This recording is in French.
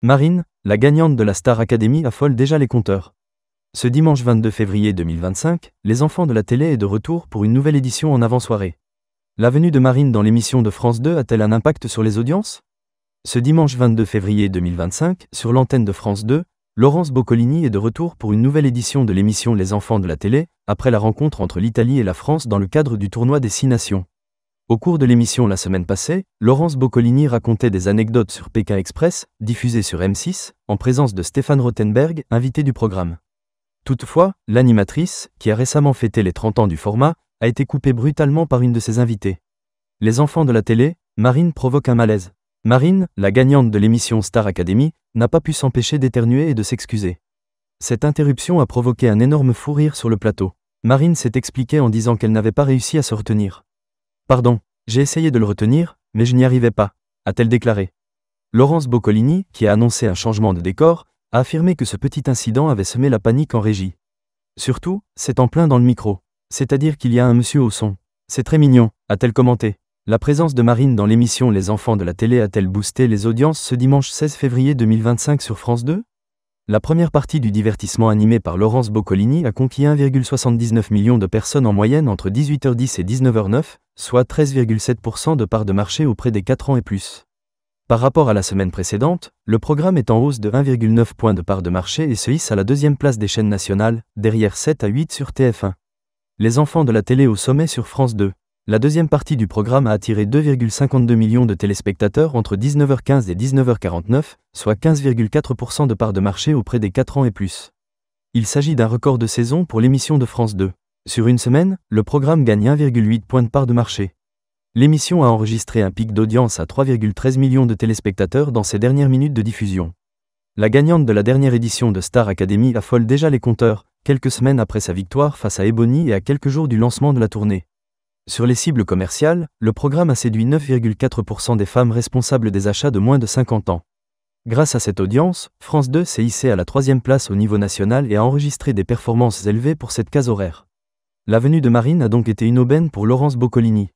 Marine, la gagnante de la Star Academy, affole déjà les compteurs. Ce dimanche 22 février 2025, les enfants de la télé est de retour pour une nouvelle édition en avant-soirée. La venue de Marine dans l'émission de France 2 a-t-elle un impact sur les audiences? Ce dimanche 22 février 2025, sur l'antenne de France 2, Laurence Boccolini est de retour pour une nouvelle édition de l'émission Les enfants de la télé, après la rencontre entre l'Italie et la France dans le cadre du tournoi des 6 nations. Au cours de l'émission la semaine passée, Laurence Boccolini racontait des anecdotes sur Pékin Express, diffusée sur M6, en présence de Stéphane Rothenberg, invité du programme. Toutefois, l'animatrice, qui a récemment fêté les 30 ans du format, a été coupée brutalement par une de ses invitées. Les enfants de la télé, Marine provoque un malaise. Marine, la gagnante de l'émission Star Academy, n'a pas pu s'empêcher d'éternuer et de s'excuser. Cette interruption a provoqué un énorme fou rire sur le plateau. Marine s'est expliquée en disant qu'elle n'avait pas réussi à se retenir. « Pardon, j'ai essayé de le retenir, mais je n'y arrivais pas », a-t-elle déclaré. Laurence Boccolini, qui a annoncé un changement de décor, a affirmé que ce petit incident avait semé la panique en régie. Surtout, c'est en plein dans le micro. C'est-à-dire qu'il y a un monsieur au son. C'est très mignon, a-t-elle commenté. La présence de Marine dans l'émission Les enfants de la télé a-t-elle boosté les audiences ce dimanche 16 février 2025 sur France 2? La première partie du divertissement animé par Laurence Boccolini a conquis 1,79 million de personnes en moyenne entre 18h10 et 19h09, soit 13,7% de part de marché auprès des 4 ans et plus. Par rapport à la semaine précédente, le programme est en hausse de 1,9 points de part de marché et se hisse à la deuxième place des chaînes nationales, derrière 7 à 8 sur TF1. Les enfants de la télé au sommet sur France 2. La deuxième partie du programme a attiré 2,52 millions de téléspectateurs entre 19h15 et 19h49, soit 15,4% de part de marché auprès des 4 ans et plus. Il s'agit d'un record de saison pour l'émission de France 2. Sur une semaine, le programme gagne 1,8 points de part de marché. L'émission a enregistré un pic d'audience à 3,13 millions de téléspectateurs dans ses dernières minutes de diffusion. La gagnante de la dernière édition de Star Academy affole déjà les compteurs, quelques semaines après sa victoire face à Ebony et à quelques jours du lancement de la tournée. Sur les cibles commerciales, le programme a séduit 9,4% des femmes responsables des achats de moins de 50 ans. Grâce à cette audience, France 2 s'est hissé à la 3e place au niveau national et a enregistré des performances élevées pour cette case horaire. La venue de Marine a donc été une aubaine pour Laurence Boccolini.